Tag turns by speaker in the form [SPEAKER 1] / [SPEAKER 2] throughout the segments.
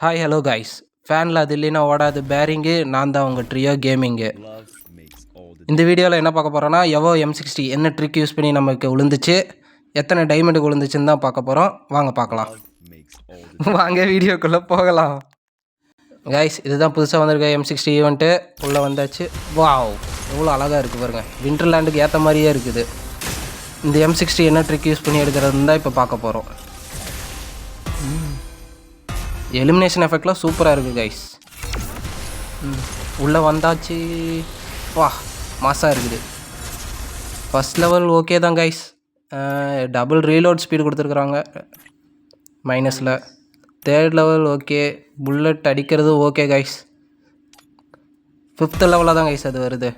[SPEAKER 1] Hi hello guys. ஃபேனில் அது இல்லைன்னா ஓடாது பேரிங்கு. நான் தான் உங்கள் ட்ரியோ கேமிங்கு. இந்த வீடியோவில் என்ன பார்க்க போகிறோன்னா எவோ M60 என்ன ட்ரிக் யூஸ் பண்ணி நமக்கு விழுந்துச்சு, எத்தனை டைமண்டுக்கு விழுந்துச்சுன்னு தான் பார்க்க போகிறோம். வாங்க பார்க்கலாம். வாங்க வீடியோக்குள்ளே போகலாம். கைஸ், இதுதான் புதுசாக வந்திருக்க M60 ஈவெண்ட்டு. உள்ளே வந்தாச்சு. வாவ், எவ்வளோ அழகாக இருக்குது பாருங்கள். விண்டர்லேண்டுக்கு ஏற்ற மாதிரியே இருக்குது. இந்த M60 என்ன ட்ரிக் யூஸ் பண்ணி எடுக்கிறதுன்னு தான் இப்போ பார்க்க போகிறோம். எலிமினேஷன் எஃபெக்ட்லாம் சூப்பராக இருக்குது கைஸ். உள்ளே வந்தாச்சு. வா, மாசாக இருக்குது. ஃபஸ்ட் லெவல் ஓகே தான் கைஸ். டபுள் ரீலோட் ஸ்பீடு கொடுத்துருக்குறாங்க மைனஸில். Third level okay. புல்லட் அடிக்கிறது ஓகே கைஸ். ஃபிஃப்த்து லெவலில் தான் கைஸ் அது வருது.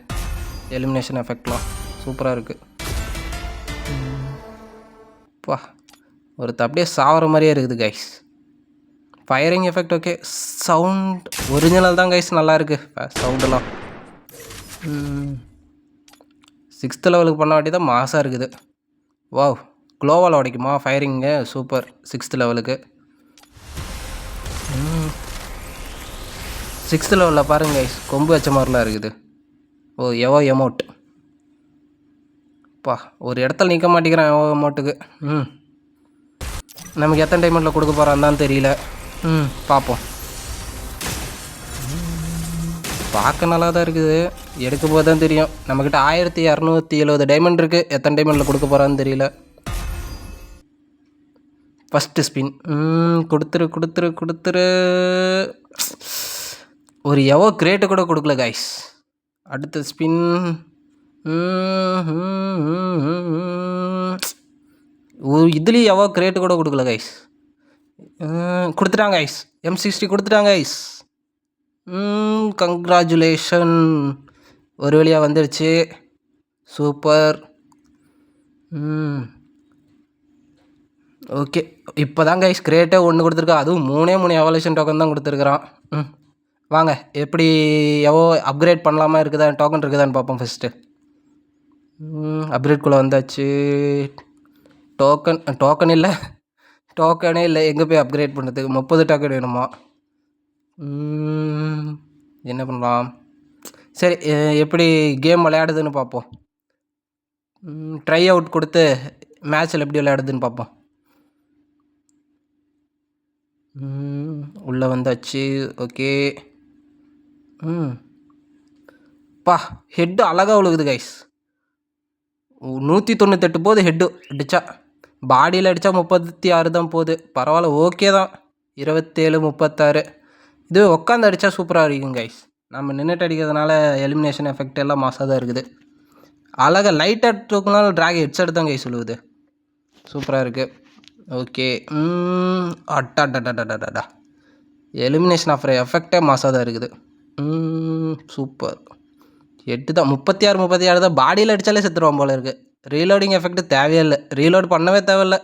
[SPEAKER 1] எலிமினேஷன் எஃபெக்ட்லாம் சூப்பராக இருக்குது. வா, ஒருத்த அப்படியே சாவர மாதிரியே இருக்குது guys. Firing effect okay. Sound original தான் கைஸ், நல்லா இருக்குது சவுண்டெல்லாம். 6th லெவலுக்கு பண்ண வாட்டி தான் மாசாக இருக்குது. வாவ், க்ளோவால் உடைக்குமா ஃபயரிங்கு, சூப்பர். 6th லெவலுக்கு 6th லெவலில் பாருங்க கைஸ், கொம்பு வச்ச மாதிரிலாம் இருக்குது. ஓ, எவோ எமௌண்ட். பா, ஒரு இடத்துல நிற்க மாட்டேங்கிறேன் எவோ எமௌண்ட்டுக்கு. நமக்கு எத்தனை டைமெண்ட்டில் கொடுக்க போகிறான்னு தான் தெரியல. பார்ப்போம். பார்க்க நல்லா தான் இருக்குது, எடுக்கும் போது தான் தெரியும். நம்மக்கிட்ட 1270 டைமண்ட் இருக்குது. எத்தனை டைமண்டில் கொடுக்க போகிறான்னு தெரியல. ஃபஸ்ட்டு ஸ்பின் கொடுத்துரு கொடுத்துரு கொடுத்துரு. ஒரு எவோ கிரேட்டு கூட கொடுக்கல கைஸ். அடுத்த ஸ்பின் இதுலேயும் எவோ கிரேட்டு கூட கொடுக்கல கைஸ். கொடுத்துட்டாங்க ஐஸ். M60 கொடுத்துட்டாங்க ஐஸ். கங்க்ராச்சுலேஷன், ஒரு வழியாக வந்துடுச்சு. சூப்பர். ஓகே, இப்போ தான் கைஸ் கிரேட்டே ஒன்று கொடுத்துருக்கான். அதுவும் 3 எவல்யூஷன் டோக்கன் தான் கொடுத்துருக்குறான். வாங்க, எப்படி எவோ அப்கிரேட் பண்ணலாமா இருக்குதா, டோக்கன் இருக்குதான்னு பார்ப்போம் ஃபஸ்ட்டு. அப்கிரேட்குள்ளே வந்தாச்சு. டோக்கன் இல்லை, டோக்கனே இல்லை. எங்கே போய் அப்கிரேட் பண்ணுறதுக்கு 30 டோக்கன் வேணுமா? என்ன பண்ணலாம்? சரி, எப்படி கேம் விளையாடுதுன்னு பார்ப்போம். ட்ரை அவுட் கொடுத்து மேட்ச்சில் எப்படி விளையாடுதுன்னு பார்ப்போம். உள்ளே வந்தாச்சு. ஓகே. பா, ஹெட்டு அழகாக விழுகுது கைஸ். 198 போகுது ஹெட்டு அடித்தா. பாடியில் அடித்தா 36 தான் போகுது. பரவாயில்ல, ஓகே தான். 27, 36. இதுவே உட்காந்து அடித்தா சூப்பராக இருக்கும் கைஸ். நம்ம நின்றுட்டு அடிக்கிறதுனால எலிமினேஷன் எஃபெக்ட் எல்லாம் மாசாக தான் இருக்குது. அழகாக லைட்டாக தூக்கினாலும் ட்ராக் ஹெட்செட் தான் கைஸ் சொல்லுவது. சூப்பராக இருக்குது. ஓகே. அட்டாடாடாடாடாடா, எலிமினேஷன் ஆஃப் எஃபெக்டே மாசாக தான் இருக்குது. சூப்பர். 8 தான். 36 தான். பாடியில் அடித்தாலே செத்துருவான் போல இருக்குது. ரீலோடிங் எஃபெக்ட் தேவையே இல்லை. ரீலோட் பண்ணவே தேவையில்லை.